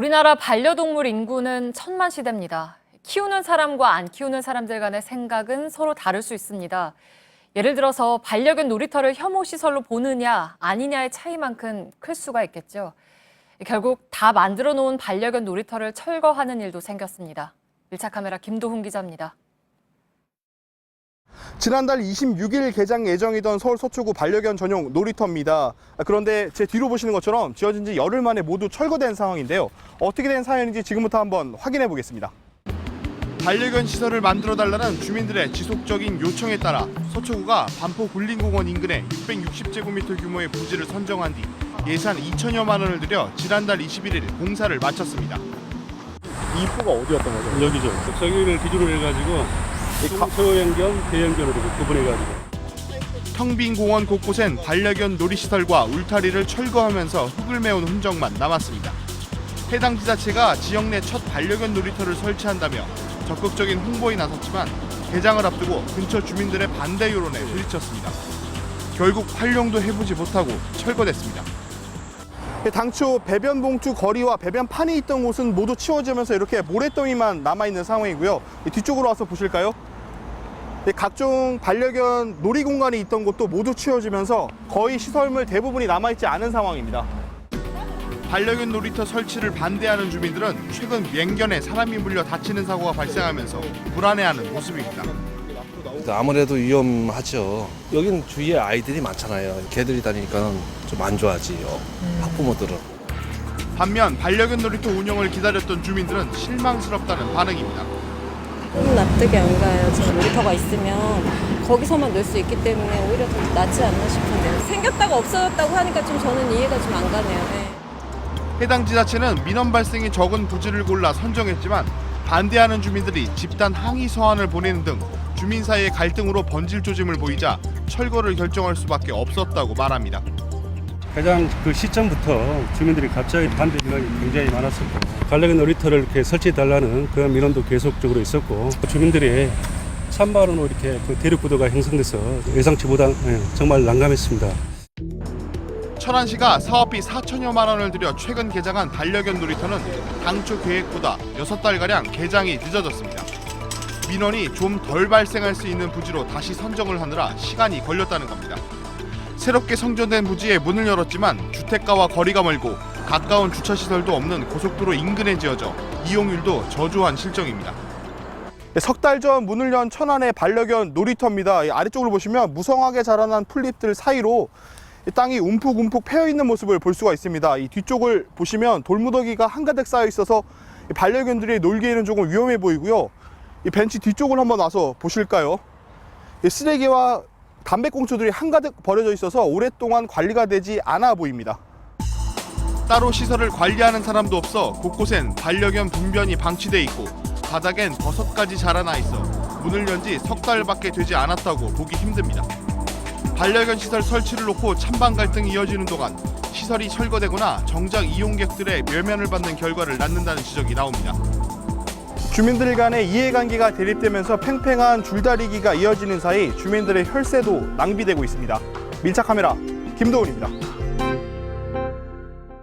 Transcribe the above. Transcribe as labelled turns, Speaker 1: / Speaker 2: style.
Speaker 1: 우리나라 반려동물 인구는 천만 시대입니다. 키우는 사람과 안 키우는 사람들 간의 생각은 서로 다를 수 있습니다. 예를 들어서 반려견 놀이터를 혐오시설로 보느냐 아니냐의 차이만큼 클 수가 있겠죠. 결국 다 만들어 놓은 반려견 놀이터를 철거하는 일도 생겼습니다. 밀착카메라 김도훈 기자입니다.
Speaker 2: 지난달 26일 개장 예정이던 서울 서초구 반려견 전용 놀이터입니다. 그런데 제 뒤로 보시는 것처럼 지어진 지 열흘 만에 모두 철거된 상황인데요. 어떻게 된 사연인지 지금부터 한번 확인해 보겠습니다. 반려견 시설을 만들어달라는 주민들의 지속적인 요청에 따라 서초구가 반포 굴림공원 인근에 660제곱미터 규모의 부지를 선정한 뒤 예산 2천여만 원을 들여 지난달 21일 공사를 마쳤습니다. 이 입구가 어디였던 거죠?
Speaker 3: 여기죠. 저기를 기준으로 해가지고 소형견, 대형견으로 구분해가지고.
Speaker 2: 텅 빈 공원 곳곳엔 반려견 놀이시설과 울타리를 철거하면서 흙을 메운 흔적만 남았습니다. 해당 지자체가 지역 내 첫 반려견 놀이터를 설치한다며 적극적인 홍보에 나섰지만 개장을 앞두고 근처 주민들의 반대 여론에 부딪혔습니다. 결국 활용도 해보지 못하고 철거됐습니다. 당초 배변 봉투 거리와 배변판이 있던 곳은 모두 치워지면서 이렇게 모래더미만 남아있는 상황이고요. 뒤쪽으로 와서 보실까요? 각종 반려견 놀이 공간이 있던 곳도 모두 치워지면서 거의 시설물 대부분이 남아있지 않은 상황입니다. 반려견 놀이터 설치를 반대하는 주민들은 최근 맹견에 사람이 물려 다치는 사고가 발생하면서 불안해하는 모습입니다.
Speaker 4: 아무래도 위험하죠. 여긴 주위에 아이들이 많잖아요. 개들이 다니니까 좀 안 좋아하지요. 학부모들은.
Speaker 2: 반면 반려견 놀이터 운영을 기다렸던 주민들은 실망스럽다는 반응입니다.
Speaker 5: 좀 납득이 안 가요. 지금 놀이터가 있으면 거기서만 놀 수 있기 때문에 오히려 더 낫지 않나 싶은데요. 생겼다가 없어졌다고 하니까 좀 저는 이해가 좀 안 가네요. 네.
Speaker 2: 해당 지자체는 민원 발생이 적은 부지를 골라 선정했지만 반대하는 주민들이 집단 항의 서한을 보내는 등 주민 사이의 갈등으로 번질 조짐을 보이자 철거를 결정할 수밖에 없었다고 말합니다.
Speaker 3: 가장 그 시점부터 주민들이 갑자기 반대 민원이 굉장히 많았었고 반려견 놀이터를 이렇게 설치해달라는 그런 민원도 계속적으로 있었고 주민들의 찬반으로 이렇게 그 대립 구도가 형성돼서 예상치 못한 정말 난감했습니다.
Speaker 2: 천안시가 사업비 4천여만 원을 들여 최근 개장한 반려견 놀이터는 당초 계획보다 6달가량 개장이 늦어졌습니다. 민원이 좀 덜 발생할 수 있는 부지로 다시 선정을 하느라 시간이 걸렸다는 겁니다. 새롭게 성전된 부지에 문을 열었지만 주택가와 거리가 멀고 가까운 주차시설도 없는 고속도로 인근에 지어져 이용률도 저조한 실정입니다. 석 달 전 문을 연 천안의 반려견 놀이터입니다. 아래쪽으로 보시면 무성하게 자라난 풀잎들 사이로 땅이 움푹움푹 패여있는 모습을 볼 수가 있습니다. 이 뒤쪽을 보시면 돌무더기가 한가득 쌓여 있어서 반려견들이 놀기에는 조금 위험해 보이고요. 이 벤치 뒤쪽을 한번 와서 보실까요? 쓰레기와 담배꽁초들이 한가득 버려져 있어서 오랫동안 관리가 되지 않아 보입니다. 따로 시설을 관리하는 사람도 없어 곳곳엔 반려견 분변이 방치돼 있고 바닥엔 버섯까지 자라나 있어 문을 연 지 석 달밖에 되지 않았다고 보기 힘듭니다. 반려견 시설 설치를 놓고 찬반 갈등이 이어지는 동안 시설이 철거되거나 정작 이용객들의 외면을 받는 결과를 낳는다는 지적이 나옵니다. 주민들 간의 이해관계가 대립되면서 팽팽한 줄다리기가 이어지는 사이 주민들의 혈세도 낭비되고 있습니다. 밀착카메라 김도훈입니다.